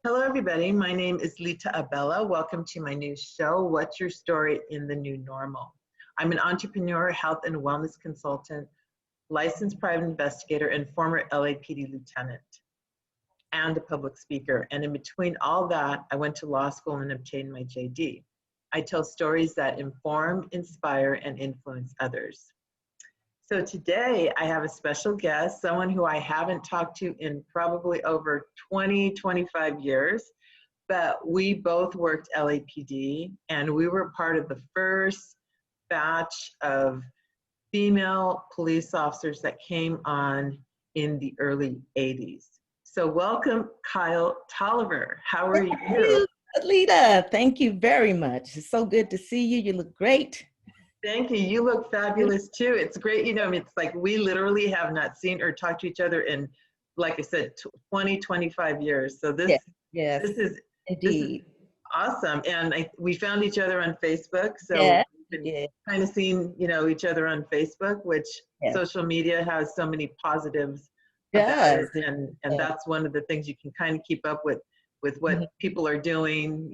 Hello, everybody. My name is Lita Abella. Welcome to my new show, What's Your Story in the New Normal? I'm an entrepreneur, health and wellness consultant, licensed private investigator, and former LAPD lieutenant, and a public speaker. And in between all that, I went to law school and obtained my JD. I tell stories that inform, inspire, and influence others. So today I have a special guest, someone who I haven't talked to in probably over 20, 25 years, but we both worked LAPD and we were part of the first batch of female police officers that came on in the early 80s. So welcome, Kyle Toliver. How are you? Thank you, Lita. Thank you very much. It's so good to see you. You look great. Thank you. You look fabulous too. It's great. It's like we literally have not seen or talked to each other in, like I said, 20, 25 years. So this is indeed awesome. And we found each other on Facebook. So we've been kind of seeing, each other on Facebook, which social media has so many positives about it. And that's one of the things you can kind of keep up with what people are doing,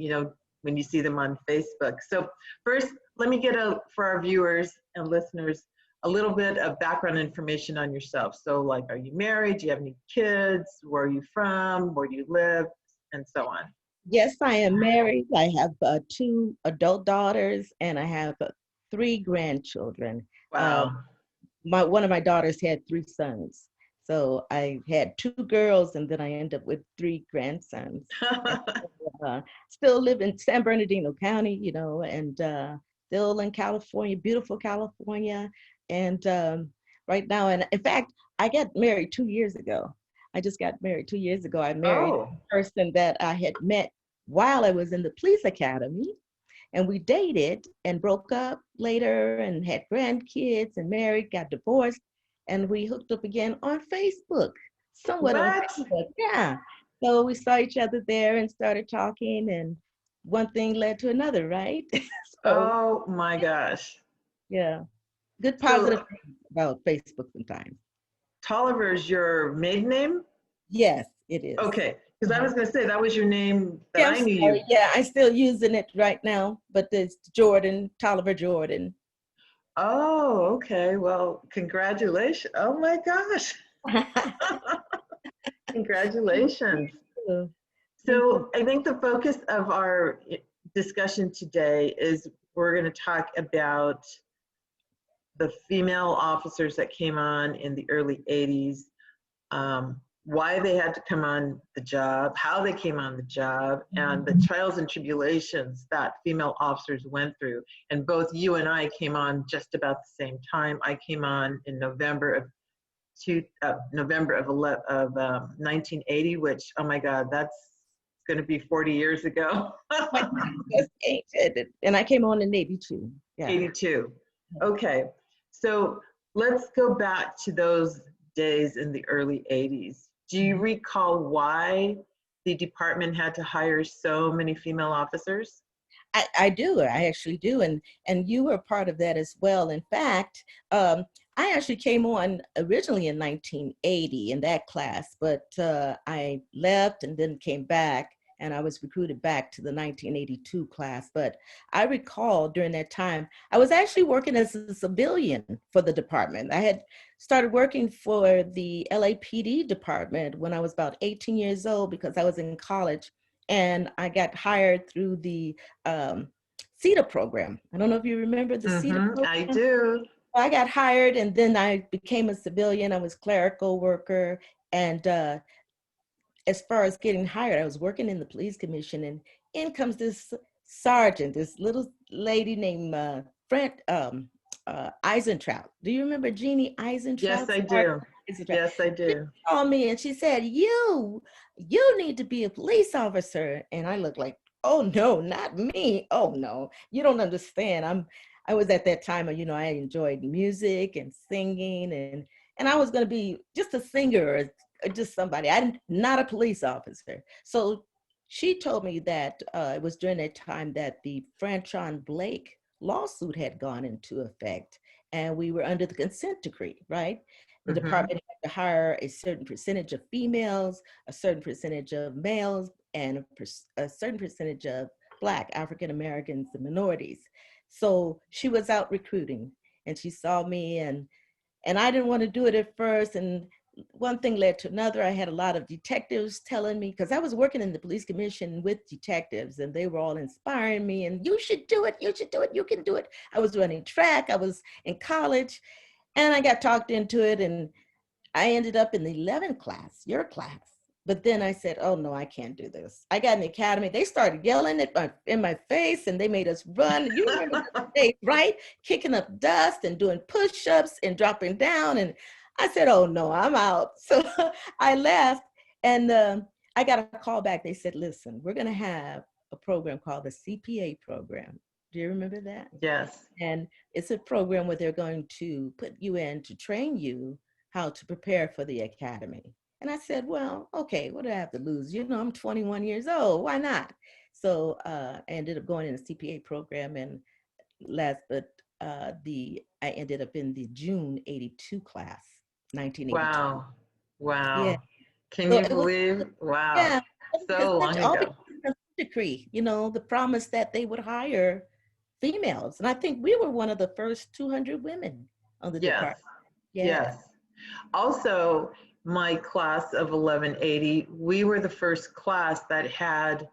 when you see them on Facebook. So first, let me get for our viewers and listeners, a little bit of background information on yourself. So like, are you married? Do you have any kids? Where are you from? Where do you live? And so on. Yes, I am married. I have 2 adult daughters and I have 3 grandchildren. Wow. One of my daughters had 3 sons. So I had 2 girls and then I ended up with 3 grandsons. Still live in San Bernardino County, and still in California, beautiful California. And right now, and in fact, I got married 2 years ago. I just got married 2 years ago. I married a person that I had met while I was in the police academy. And we dated and broke up later and had grandkids and married, got divorced. And we hooked up again on Facebook, somewhat on Facebook. Yeah. So we saw each other there and started talking, and one thing led to another, right? Oh my gosh. Yeah. Good positive things about Facebook sometimes. Toliver is your maiden name? Yes, it is. Okay. Because I was going to say that was your name that I knew you. Yeah, I'm still using it right now, but it's Jordan, Toliver Jordan. Oh, okay. Well, congratulations. Oh my gosh. Congratulations. So I think the focus of our discussion today is we're going to talk about the female officers that came on in the early 80s, why they had to come on the job, how they came on the job, and the trials and tribulations that female officers went through. And both you and I came on just about the same time. I came on in November of 1980, which, oh my God, that's going to be 40 years ago. And I came on in 82. Yeah. 82. Okay. So let's go back to those days in the early 80s. Do you recall why the department had to hire so many female officers? I do. I actually do. And you were part of that as well. In fact, I actually came on originally in 1980 in that class, but I left and then came back, and I was recruited back to the 1982 class. But I recall during that time, I was actually working as a civilian for the department. I had started working for the LAPD department when I was about 18 years old because I was in college, and I got hired through the CETA program. I don't know if you remember the CETA program. I do. I got hired and then I became a civilian. I was clerical worker. And as far as getting hired, I was working in the police commission, and in comes this sergeant, this little lady named Eisentraut. Do you remember Jeannie Eisentraut? Yes, I do. Yes, I do. She called me and she said, you need to be a police officer. And I looked like, oh no, not me. Oh no, you don't understand. I was at that time, I enjoyed music and singing, and I was going to be just a singer or just somebody. I'm not a police officer. So she told me that it was during that time that the Franchon Blake lawsuit had gone into effect, and we were under the consent decree, right? The department had to hire a certain percentage of females, a certain percentage of males, and a certain percentage of Black, African Americans, and minorities. So she was out recruiting, and she saw me, and I didn't want to do it at first. And one thing led to another. I had a lot of detectives telling me, because I was working in the police commission with detectives, and they were all inspiring me, and you should do it, you should do it, you can do it. I was running track, I was in college, and I got talked into it, and I ended up in the 11th class, your class. But then I said, oh no, I can't do this. I got in the academy. They started yelling in my face, and they made us run. You remember the day, right? Kicking up dust and doing push-ups and dropping down. And I said, oh no, I'm out. So I left, and I got a call back. They said, listen, we're gonna have a program called the CPA program. Do you remember that? Yes. And it's a program where they're going to put you in to train you how to prepare for the academy. And I said, well, okay, what do I have to lose? You know, I'm 21 years old. Why not? So I ended up going in the CPA program, and I ended up in the June 82 class, 1982. Wow. Yeah. Wow. Can So you it was, believe? Wow. yeah, So long all ago. because of the decree, you know, the promise that they would hire females. And I think we were one of the first 200 women on the Yes. department. Yeah. Yes. Also, my class of 1180, we were the first class that had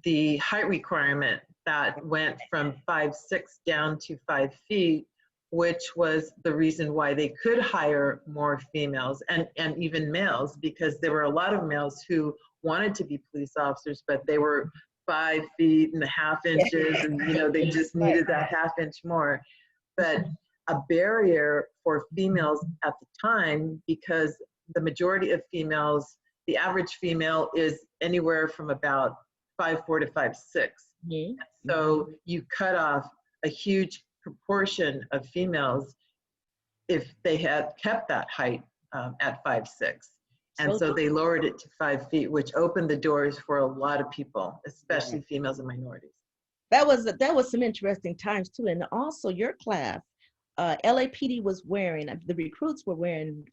the height requirement that went from 5'6" down to 5 feet, which was the reason why they could hire more females and even males, because there were a lot of males who wanted to be police officers, but they were 5.5 inches, and you know, they just Right. needed that half inch more. But a barrier for females at the time, because the majority of females, the average female is anywhere from about 5'4" to 5'6". Mhm. So you cut off a huge proportion of females if they had kept that height at 5'6". And so they lowered it to 5 feet, which opened the doors for a lot of people, especially females and minorities. That was some interesting times too. And also your class, LAPD was wearing, the recruits were wearing,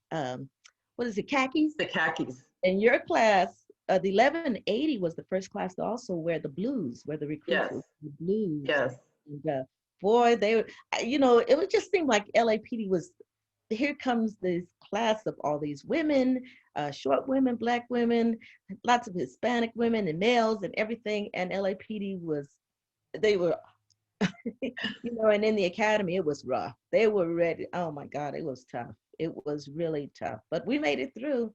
what is it, khakis? The khakis. In your class, the 1180 was the first class to also wear the blues, where the recruits Yes. were the blues. Yes. And boy, they, you know, it would just seem like LAPD was, here comes this class of all these women, short women, Black women, lots of Hispanic women and males and everything. And LAPD was, they were, you know, and in the academy, it was rough. They were ready. Oh my God, it was tough. It was really tough, but we made it through.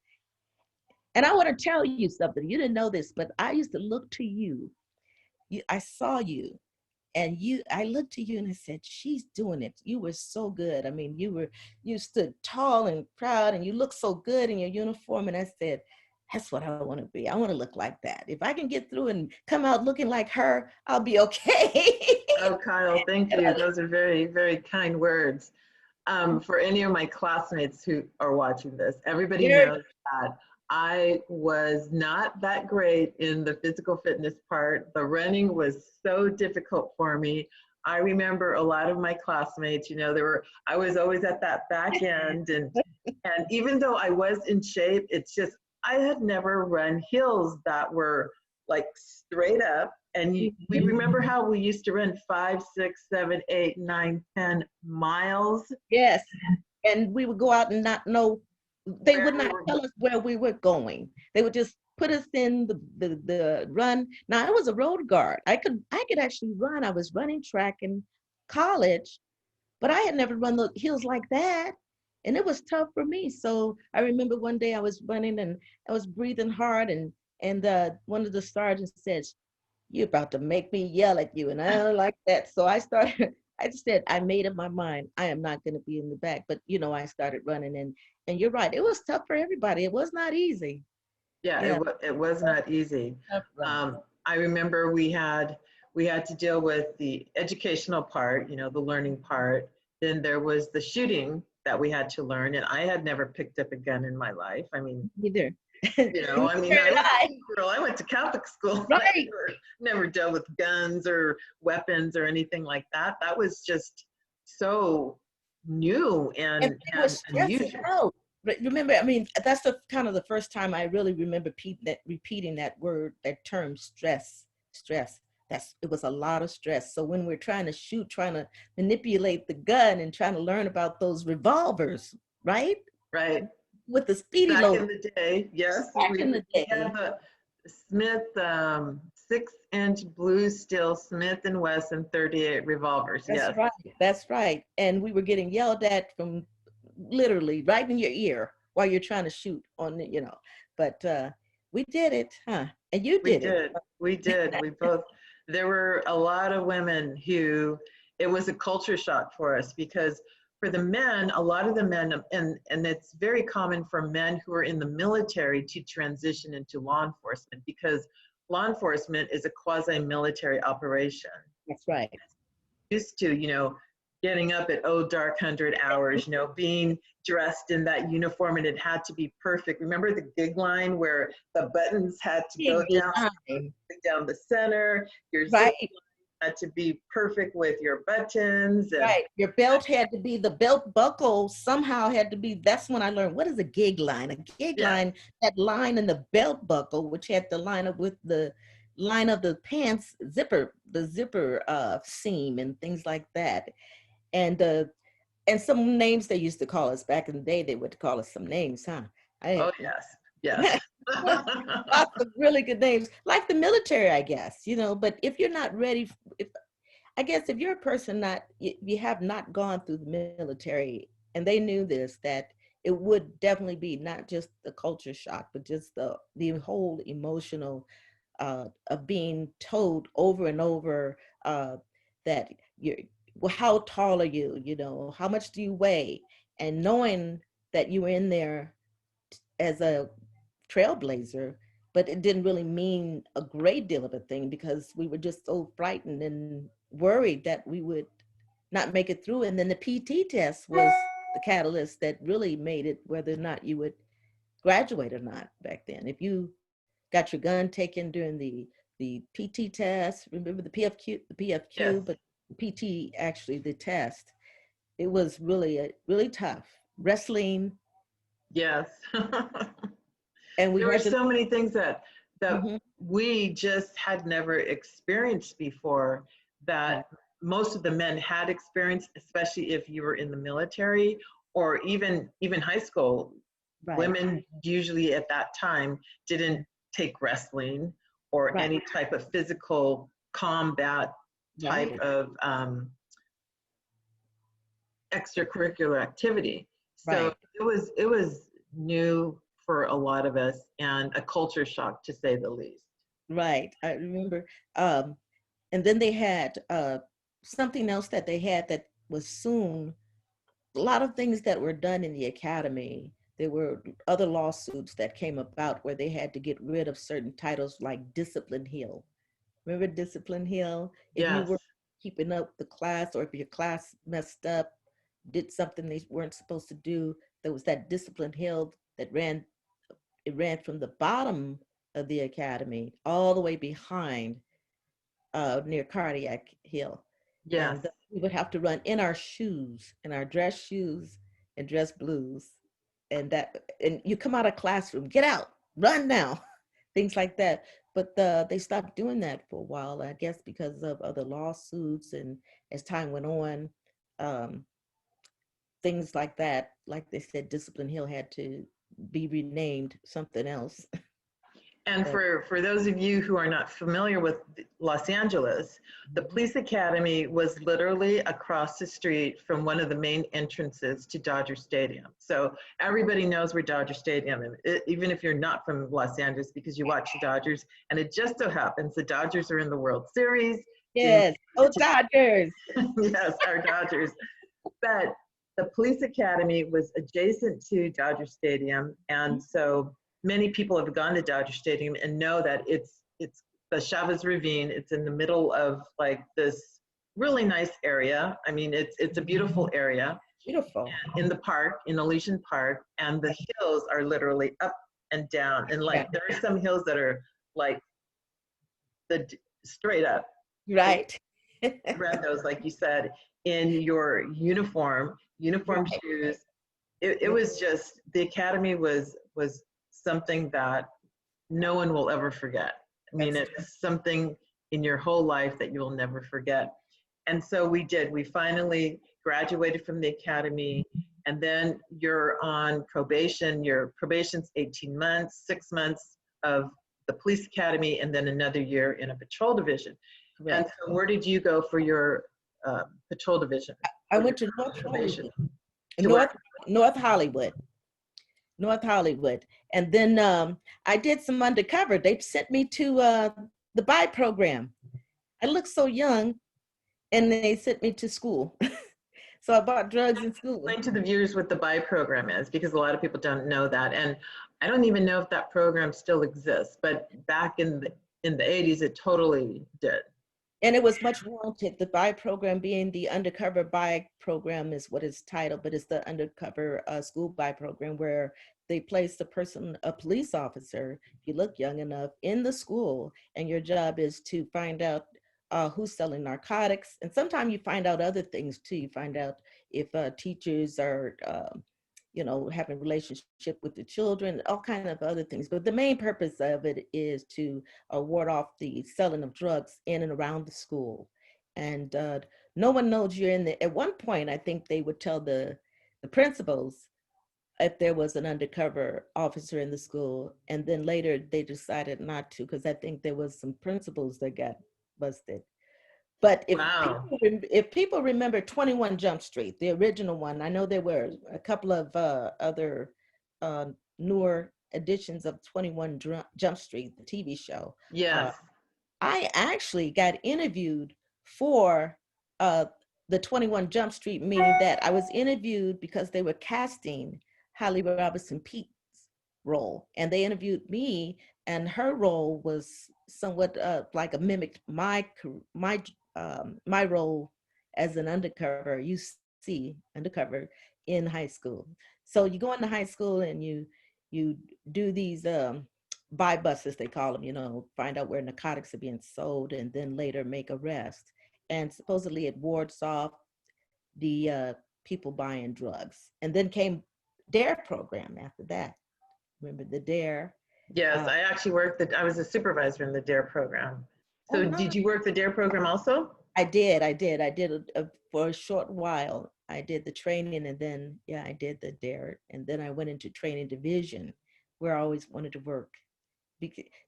And I want to tell you something. You didn't know this, but I used to look to you. I saw you, and I looked to you and I said, she's doing it. You were so good. I mean, you stood tall and proud, and you looked so good in your uniform. And I said, that's what I want to be. I want to look like that. If I can get through and come out looking like her, I'll be okay. Oh, Kyle, thank you. Those are very, very kind words. For any of my classmates who are watching this, everybody knows that I was not that great in the physical fitness part. The running was so difficult for me. I remember a lot of my classmates, you know, I was always at that back end, and even though I was in shape, it's just, I had never run hills that were like straight up. And we remember how we used to run 5, 6, 7, 8, 9, 10 miles. Yes. And we would go out and not know, they would not tell us where we were going. They would just put us in the run. Now I was a road guard. I could actually run. I was running track in college, but I had never run the hills like that. And it was tough for me. So I remember one day I was running and I was breathing hard, and one of the sergeants said, you're about to make me yell at you. And I don't like that. So I said, I made up my mind. I am not going to be in the back. But, you know, I started running, and you're right. It was tough for everybody. It was not easy. Yeah, it was not easy. I remember we had to deal with the educational part, you know, the learning part. Then there was the shooting that we had to learn. And I had never picked up a gun in my life. I mean, Neither. You know, I mean, I was a girl. I went to Catholic school. Right. I never dealt with guns or weapons or anything like that. That was just so new and unusual. But remember, I mean, that's the kind of the first time I really remember repeating that word, that term, stress. It was a lot of stress. So when we're trying to shoot, trying to manipulate the gun and trying to learn about those revolvers, right? Right. With the speedy Back loader. in the day, yes, Back in the we day. had the Smith 6-inch blue steel Smith and Wesson 38 revolvers. That's Yes. right. That's right. And we were getting yelled at from literally right in your ear while you're trying to shoot on the, but we did it, huh? And you We did it. did. We did. We both. There were a lot of women who it was a culture shock for us because for the men, a lot of the men, and it's very common for men who are in the military to transition into law enforcement because law enforcement is a quasi-military operation. That's right. Used to, getting up at dark 100 hours, being dressed in that uniform and it had to be perfect. Remember the gig line where the buttons had to go down the center, your zip Right. had to be perfect with your buttons. And Right. Your belt had to be, the belt buckle somehow had to be, that's when I learned, what is a gig line? A gig line, that line in the belt buckle, which had to line up with the line of the pants zipper, the zipper seam and things like that. And some names they used to call us back in the day, they would call us some names, huh? oh yes. Lots of really good names, like the military, I guess, but if you're not ready, I guess if you're a person you have not gone through the military, and they knew this, that it would definitely be not just the culture shock, but just the whole emotional of being told over and over that well, how tall are you? How much do you weigh? And knowing that you were in there as a trailblazer, but it didn't really mean a great deal of a thing because we were just so frightened and worried that we would not make it through. And then the PT test was the catalyst that really made it whether or not you would graduate or not back then. If you got your gun taken during the PT test, remember the PFQ, Yes. but PT, actually the test, it was really tough. Wrestling. Yes. And we There were had to. so many things that Mhm. we just had never experienced before that most of the men had experienced, especially if you were in the military or even high school. Right. Women usually at that time didn't take wrestling or any type of physical combat type of extracurricular activity. So it was new for a lot of us and a culture shock, to say the least. Right. I remember. And then they had something else that they had that was soon, a lot of things that were done in the academy. There were other lawsuits that came about where they had to get rid of certain titles like Discipline Hill. Remember Discipline Hill? If you were keeping up the class, or if your class messed up, did something they weren't supposed to do, there was that Discipline Hill that ran from the bottom of the academy all the way behind near Cardiac Hill. Yes. And we would have to run in our shoes, in our dress shoes and dress blues. And you come out of classroom, get out, run now, things like that. But they stopped doing that for a while, I guess, because of other lawsuits. And as time went on, things like that, like they said, Discipline Hill had to be renamed something else. And for those of you who are not familiar with Los Angeles, the police academy was literally across the street from one of the main entrances to Dodger Stadium. So everybody knows where Dodger Stadium is, even if you're not from Los Angeles, because you watch the Dodgers. And it just so happens the Dodgers are in the World Series. Yes. Oh, Dodgers. Yes, our Dodgers. But the police academy was adjacent to Dodger Stadium. And so many people have gone to Dodger Stadium and know that it's the Chavez Ravine. It's in the middle of like this really nice area. I mean, it's a beautiful area. Beautiful. In the park, in Elysian Park, and the hills are literally up and down. And like there are some hills that are like straight up. Right. Read those, like you said, in your uniform shoes, it was just, the academy was something that no one will ever forget. I mean, it's something in your whole life that you will never forget. And so we finally graduated from the academy, and then you're on probation. Your probation's 18 months, 6 months of the police academy, and then another year in a patrol division. Correct. And so where did you go for your patrol division? I went to North Hollywood. North Hollywood. And then I did some undercover. They sent me to the BI program. I looked so young, and they sent me to school. So I bought drugs in school. Explain to the viewers what the BI program is, because a lot of people don't know that. And I don't even know if that program still exists, but back in the 80s, it totally did. And it was much wanted. The BI program, being the undercover BI program, is what it's titled, but it's the undercover school BI program, where they place a police officer, if you look young enough, in the school, and your job is to find out who's selling narcotics. And sometimes you find out other things too. You find out if teachers are having relationship with the children, all kind of other things. But the main purpose of it is to ward off the selling of drugs in and around the school. And no one knows you're in there. At one point, I think they would tell the principals if there was an undercover officer in the school. And then later they decided not to, because I think there was some principals that got busted. But if people remember 21 Jump Street, the original one, I know there were a couple of other newer editions of 21 Jump Street, the TV show. Yes. I actually got interviewed for the 21 Jump Street, meaning that I was interviewed because they were casting Holly Robinson Pete's role, and they interviewed me, and her role was somewhat like a mimicked my role as an undercover, undercover in high school. So you go into high school and you do these buy buses, they call them, find out where narcotics are being sold, and then later make arrests. And supposedly it wards off the people buying drugs. And then came DARE program after that. Remember the DARE? Yes, I actually I was a supervisor in the DARE program. So did you work the DARE program also? I did for a short while. I did the training, and then, I did the DARE. And then I went into training division, where I always wanted to work.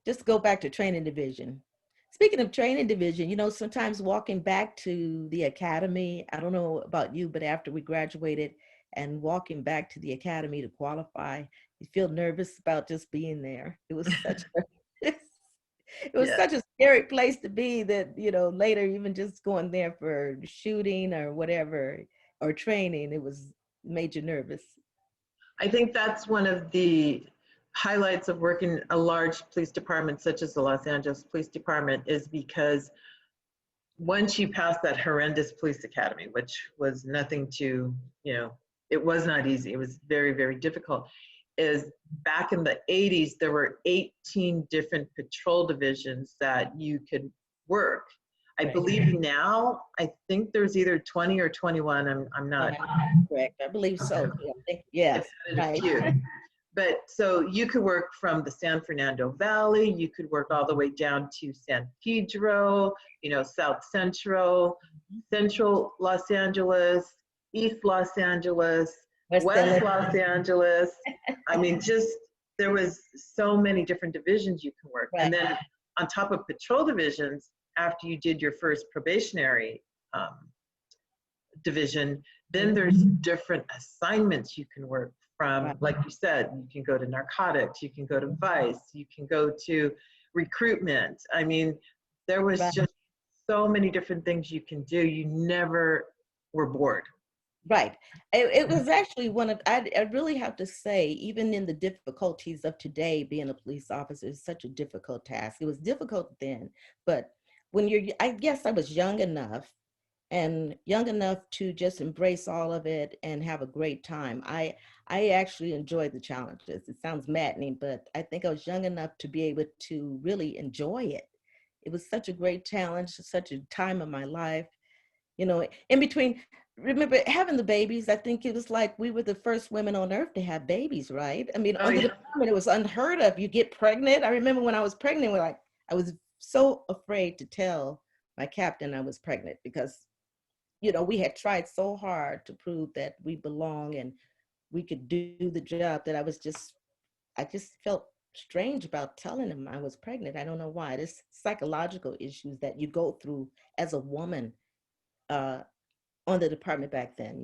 Just go back to training division. Speaking of training division, sometimes walking back to the academy, I don't know about you, but after we graduated and walking back to the academy to qualify, you feel nervous about just being there. It was such such a scary place to be that, later, even just going there for shooting or whatever, or training, it made you nervous. I think that's one of the highlights of working a large police department such as the Los Angeles Police Department, is because once you pass that horrendous police academy, which was nothing to, it was not easy, it was very, very difficult, is back in the 80s, there were 18 different patrol divisions that you could work. I believe now, I think there's either 20 or 21, I'm not. Correct, I believe so, yes. Right. But so you could work from the San Fernando Valley, you could work all the way down to San Pedro, South Central, Central Los Angeles, East Los Angeles, West Los Angeles. I mean, there was so many different divisions you can work. Right. And then on top of patrol divisions, after you did your first probationary division, then there's different assignments you can work from. Like you said, you can go to narcotics, you can go to vice, you can go to recruitment. I mean, there was just so many different things you can do. You never were bored. Right. It was actually I really have to say, even in the difficulties of today, being a police officer is such a difficult task. It was difficult then, but I guess I was young enough to just embrace all of it and have a great time. I actually enjoyed the challenges. It sounds maddening, but I think I was young enough to be able to really enjoy it. It was such a great challenge, such a time of my life. In between, remember having the babies. I think it was like we were the first women on earth to have babies, right? I mean, Oh under yeah. the department, it was unheard of. You get pregnant. I remember when I was pregnant, we're like, I was so afraid to tell my captain I was pregnant because, we had tried so hard to prove that we belong and we could do the job that I just felt strange about telling him I was pregnant. I don't know why. There's psychological issues that you go through as a woman uh, on the department back then,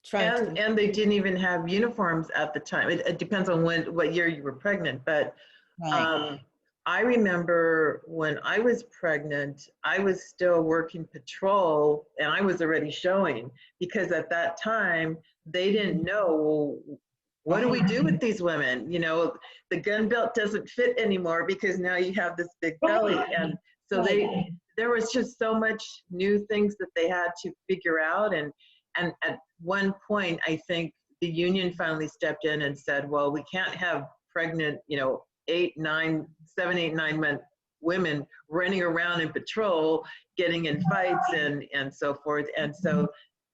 trying to. And they didn't even have uniforms at the time. It depends on what year you were pregnant, but Right. um, I remember when I was pregnant, I was still working patrol and I was already showing because at that time they didn't know, well, what do we Right. do with these women? The gun belt doesn't fit anymore because now you have this big belly. Right. And so Right. there was just so much new things that they had to figure out. And at one point, I think the union finally stepped in and said, well, we can't have pregnant, 7, 8, 9 month women running around in patrol, getting in fights and so forth. And so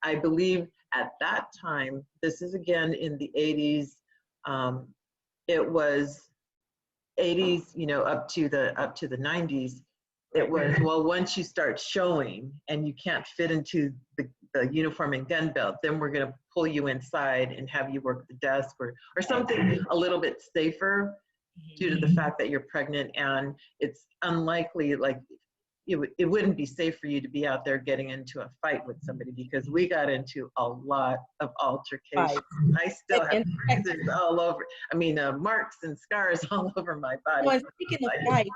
I believe at that time, this is again in the 80s, it was 80s, up to the 90s. It was, well, once you start showing and you can't fit into the uniform and gun belt, then we're going to pull you inside and have you work the desk or something a little bit safer due to the fact that you're pregnant. And it's unlikely, like, it wouldn't be safe for you to be out there getting into a fight with somebody because we got into a lot of altercations. Right. I still have And bruises all over, marks and scars all over my body. and speaking of fight,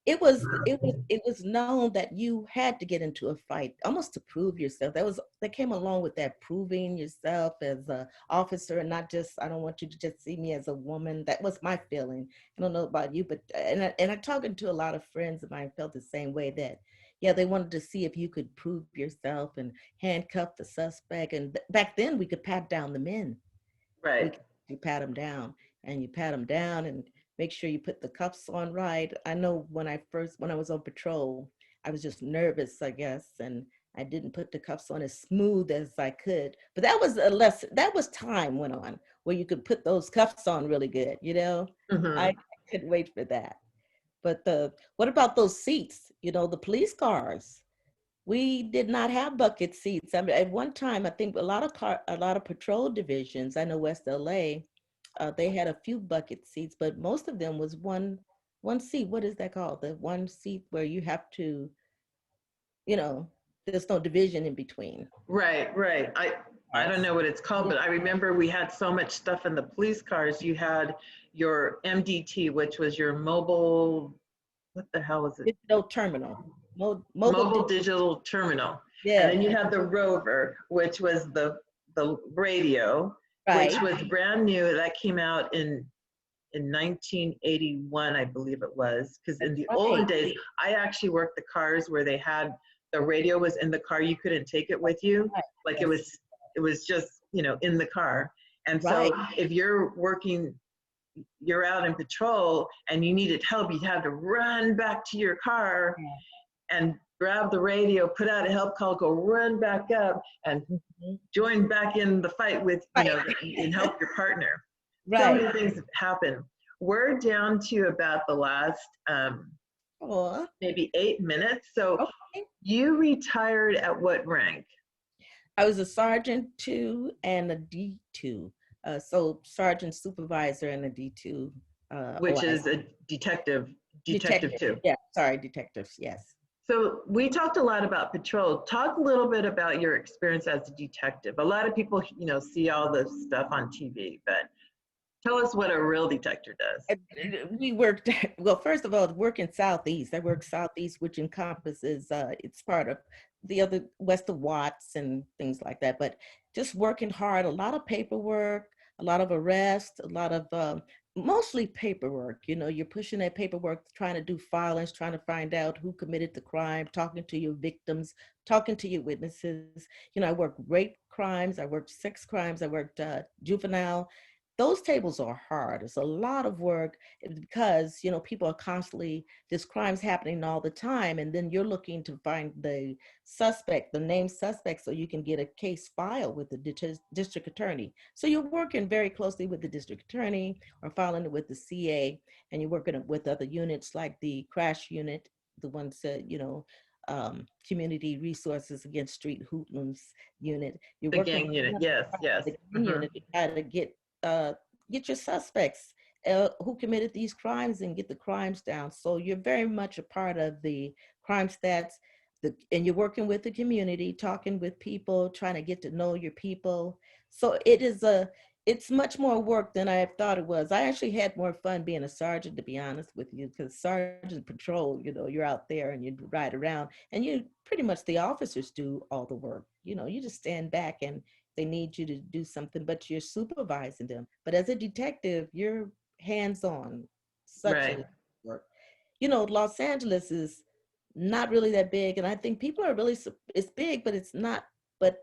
it was known that you had to get into a fight almost to prove yourself. That came along with that proving yourself as a officer and not just, I don't want you to just see me as a woman. That was my feeling. I don't know about you, but and I talking to a lot of friends of mine felt the same way, that yeah, they wanted to see if you could prove yourself and handcuff the suspect. And back then we could pat down the men. We Right. you pat them down, and you pat them down and make sure you put the cuffs on right. I know when I was on patrol, I was just nervous, I guess, and I didn't put the cuffs on as smooth as I could. But that was a lesson. That was time went on where you could put those cuffs on really good. I Mm-hmm. couldn't wait for that. But what about those seats? The police cars. We did not have bucket seats. I mean, at one time, I think a lot of patrol divisions. I know West LA, they had a few bucket seats, but most of them was one seat. What is that called? The one seat where you have to, you know, there's no division in between. Right. I don't Yes. know what it's called, but I remember we had so much stuff in the police cars. You had your MDT, which was your mobile, what the hell was it? Digital terminal, mobile. Mobile digital terminal. And Yeah. then you had the Rover, which was the radio, which Right. was brand new. That came out in 1981, I believe it was. Because in That's the olden right. days, I actually worked the cars where they had the radio was in the car. You couldn't take it with you. Right. Like Yes. it was just, in the car. And Right. so if you're out in patrol and you needed help, you'd have to run back to your car and grab the radio, put out a help call, go run back up and Mhm. join back in the fight with, Right. and help your partner. So Right. many things have happened. We're down to about the last Oh, maybe 8 minutes. So okay. you retired at what rank? I was a sergeant two and a D2. So sergeant supervisor and a D2. Which OIC. is a detective, detective Detective. too. Yeah, sorry, detectives. Yes. So we talked a lot about patrol. Talk a little bit about your experience as a detective. A lot of people, see all this stuff on TV, but tell us what a real detective does. We worked, well, first of all, work in Southeast. I work Southeast, which encompasses, it's part of the other west of Watts and things like that. But just working hard, a lot of paperwork, a lot of arrests, a lot of mostly paperwork. You're pushing that paperwork, trying to do filings, trying to find out who committed the crime, talking to your victims, talking to your witnesses. I worked rape crimes, I worked sex crimes, I worked juvenile. those tables are hard. It's a lot of work because, you know, people are constantly, this crime's happening all the time. And then you're looking to find the suspect, the named suspect, so you can get a case filed with the district attorney. So you're working very closely with the district attorney or filing it with the CA, and you're working with other units like the crash unit, the ones that, you know, community resources against street hoodlums unit. You're The working gang unit, with yes, yes. the gang unit to try to get your suspects who committed these crimes and get the crimes down. So you're very much a part of the crime stats, and you're working with the community, talking with people, trying to get to know your people. So it's much more work than I thought it was. I actually had more fun being a sergeant, to be honest with you, because sergeant patrol, you know, you're out there and you ride around, and you pretty much, the officers do all the work. You know, you just stand back and they need you to do something, but you're supervising them. But as a detective, you're hands-on, such Right, a work. You know, Los Angeles is not really that big, and I think people are really, it's big, but it's not. But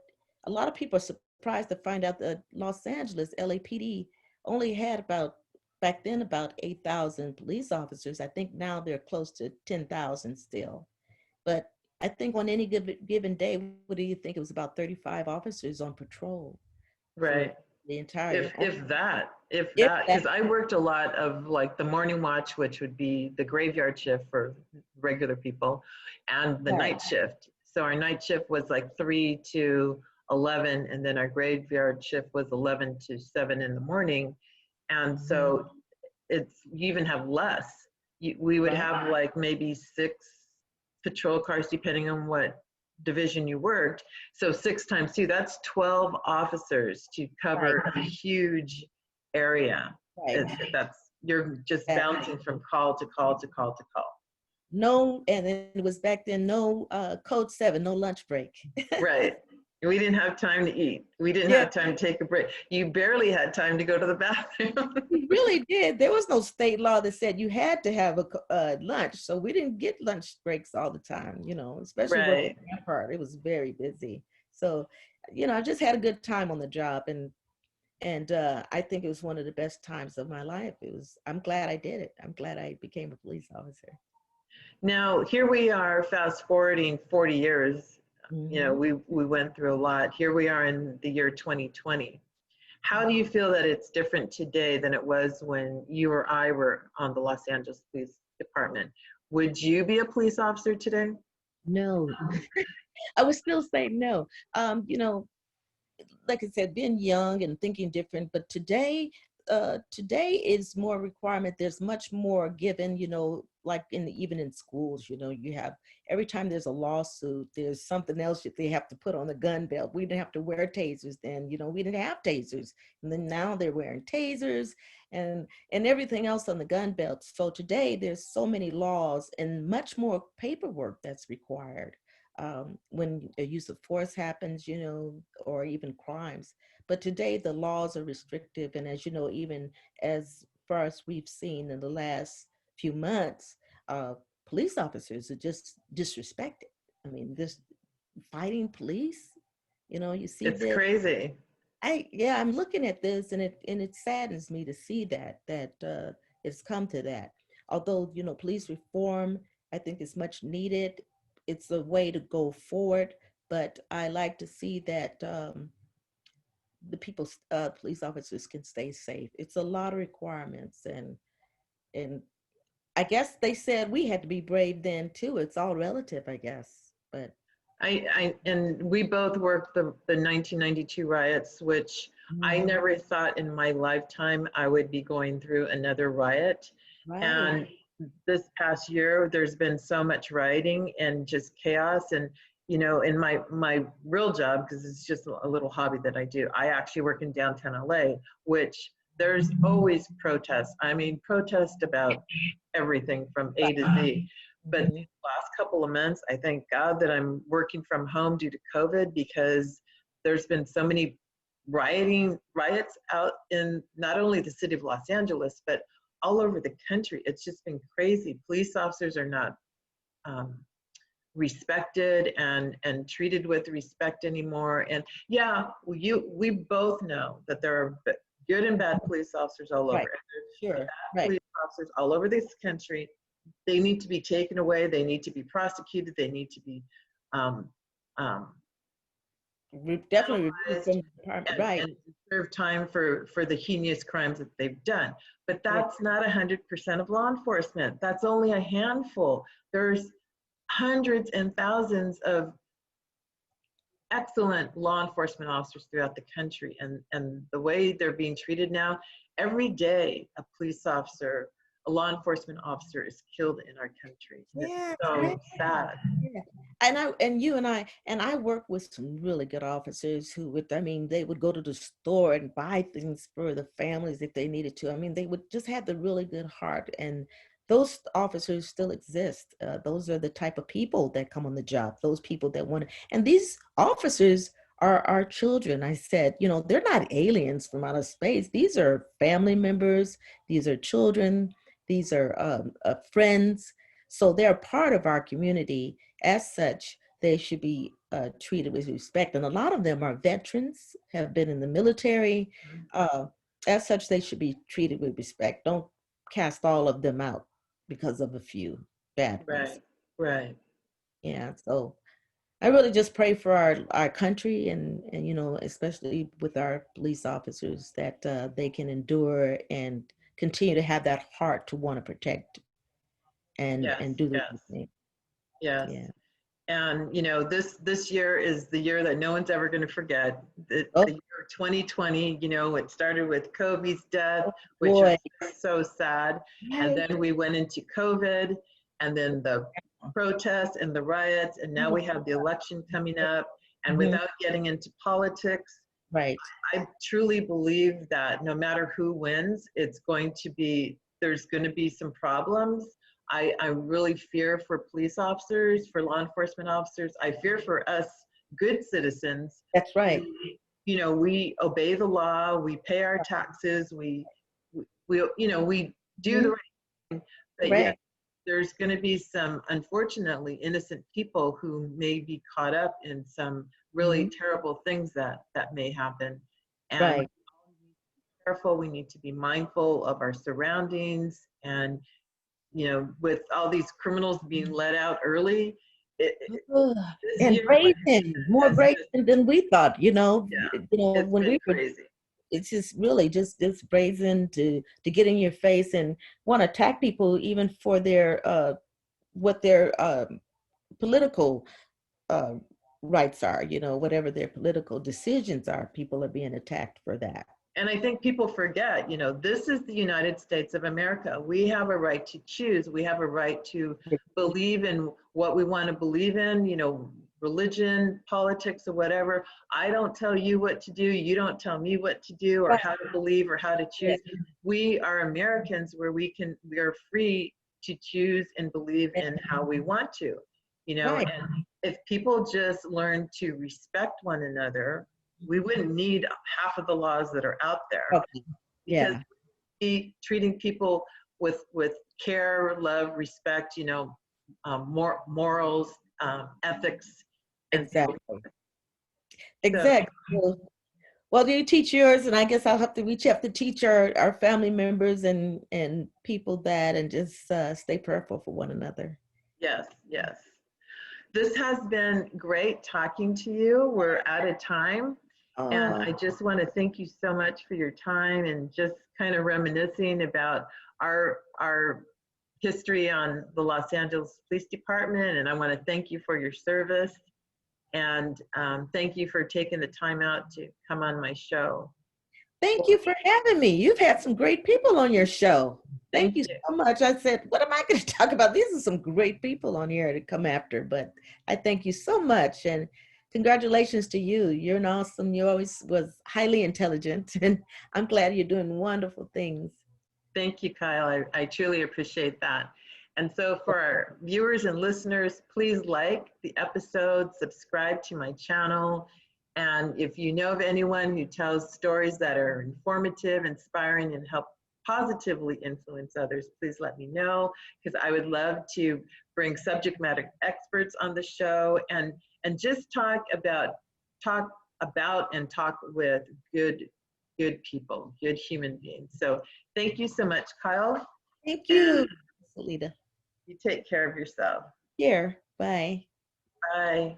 a lot of people are surprised to find out that Los Angeles LAPD only had about, back then, about 8,000 police officers. I think now they're close to 10,000 still. But I think on any given day, what do you think? It was about 35 officers on patrol for right. the entire, If if that, that, because I worked a lot of like the morning watch, which would be the graveyard shift for regular people, and the right. night shift. So our night shift was like 3 to 11, and then our graveyard shift was 11 to 7 in the morning. And so you even have less. We would Right. have like maybe 6 patrol cars, depending on what division you worked. So 6 times 2, that's 12 officers to Right. cover a huge area. Right. You're just Exactly. bouncing from call to call to call to call. No, and it was back then, no code 7, no lunch break. Right. We didn't have time to eat. We didn't Yeah, have time to take a break. You barely had time to go to the bathroom. we really did. There was no state law that said you had to have a lunch, so we didn't get lunch breaks all the time. You know, especially working Right. that part, it was very busy. So, you know, I just had a good time on the job, and I think it was one of the best times of my life. It was. I'm glad I did it. I'm glad I became a police officer. Now, here we are, fast forwarding 40 years. You know, Hmm. we went through a lot. Here we are in the year 2020. How do you feel that it's different today than it was when you or I were on the Los Angeles Police Department? Would you be a police officer today? No, I would still say no. You know, like I said, being young and thinking different, but today is more requirement. There's much more given, you know, like even in schools, you know, you have, every time there's a lawsuit, there's something else that they have to put on the gun belt. We didn't have to wear tasers then, you know, we didn't have tasers. And then now they're wearing tasers and everything else on the gun belt. So today there's so many laws and much more paperwork that's required when a use of force happens, you know, or even crimes. But today the laws are restrictive. And as you know, even as far as we've seen in the last few months, uh, police officers are just disrespected. I mean, this fighting police, you know, you see It's this. crazy. Yeah, I'm looking at this, and it saddens me to see that it's come to that. Although, you know, police reform, I think is much needed. It's a way to go forward, but I like to see that the people, police officers, can stay safe. It's a lot of requirements, and I guess they said we had to be brave then too. It's all relative, I guess, but And we both worked the 1992 riots, which I mhm, never thought in my lifetime I would be going through another riot. right, And this past year, there's been so much rioting and just chaos. And, you know, in my real job, because it's just a little hobby that I do, I actually work in downtown LA, which there's always protests. I mean, protest about everything from A to Z. But mhm, last couple of months, I thank God that I'm working from home due to COVID, because there's been so many riots out in not only the city of Los Angeles, but all over the country. It's just been crazy. Police officers are not um, respected and treated with respect anymore. And yeah, we both know that there are good and bad police officers all over. Right. And there's Sure. bad Right. police officers all over this country. They need to be taken away. They need to be prosecuted. They need to be um, um, Definitely removed penalized from the department. Right. and serve time for the heinous crimes that they've done. But Right. that's not 100% of law enforcement. That's only a handful. There's hundreds and thousands of excellent law enforcement officers throughout the country, and the way they're being treated now, every day a police officer, a law enforcement officer is killed in our country. And Yeah. it's so sad. Yeah. And I work with some really good officers who would, I mean, they would go to the store and buy things for the families if they needed to. I mean, they would just have the really good heart, and those officers still exist. Those are the type of people that come on the job, those people that want to, and these officers are our children. I said, they're not aliens from outer space. These are family members, these are children, these are friends. So they're part of our community. As such, they should be treated with respect. And a lot of them are veterans, have been in the military. Uh, as such, they should be treated with respect. Don't cast all of them out because of a few bad ones. Right. Yeah. So I really just pray for our country, and especially with our police officers, that they can endure and continue to have that heart to want to protect and Yes, do the yes, right thing. yes. Yeah. And this year is the year that no one's ever going to forget. The Oh year 2020, it started with Kobe's death, which boy. was so sad. And then we went into COVID, and then the protests and the riots, and now we have the election coming up. And Mhm. without getting into politics, Right. I truly believe that no matter who wins, there's going to be some problems. I really fear for police officers, for law enforcement officers. I fear for us good citizens. That's right. We obey the law, we pay our taxes, we do the Mhm. right thing, but yet Right. there's going to be some unfortunately innocent people who may be caught up in some really Mhm. terrible things that may happen. And Right. careful, we need to be mindful of our surroundings, and with all these criminals being let out early, Ugh. this And year brazen, more has brazen just, than we thought. yeah, it's When been we were, crazy. it's just really just brazen to get in your face and want to attack people even for their what their political uh, rights are. Whatever their political decisions are, people are being attacked for that. And I think people forget, this is the United States of America. We have a right to choose. We have a right to believe in what we want to believe in, religion, politics, or whatever. I don't tell you what to do. You don't tell me what to do or how to believe or how to choose. We are Americans where we are free to choose and believe in how we want to, Right. and if people just learn to respect one another, we wouldn't need half of the laws that are out there, Okay. because Yeah. treating people with care, love, respect, morals, ethics, and so Exactly. forth. So Exactly. Well, you teach yours, and I guess we have to teach our family members and people that, and just stay prayerful for one another. yes, yes. This has been great talking to you. We're out of time. And Oh, I just want to thank you so much for your time and just kind of reminiscing about our history on the Los Angeles Police Department. And I want to thank you for your service. And thank you for taking the time out to come on my show. thank you for having me. You've had some great people on your show. Thank Thank you you. so much. I said, what am I going to talk about? These are some great people on here to come after, but I thank you so much. And congratulations to you. You're an awesome, you always was highly intelligent, and I'm glad you're doing wonderful things. Thank you, Kyle. I truly appreciate that. And so for our viewers and listeners, please like the episode, subscribe to my channel. And if you know of anyone who tells stories that are informative, inspiring, and help positively influence others, please let me know, because I would love to bring subject matter experts on the show and just talk about and talk with good good people, good human beings. So thank you so much, Kyle. Thank you, And Salita. you take care of yourself. Here, bye. Bye.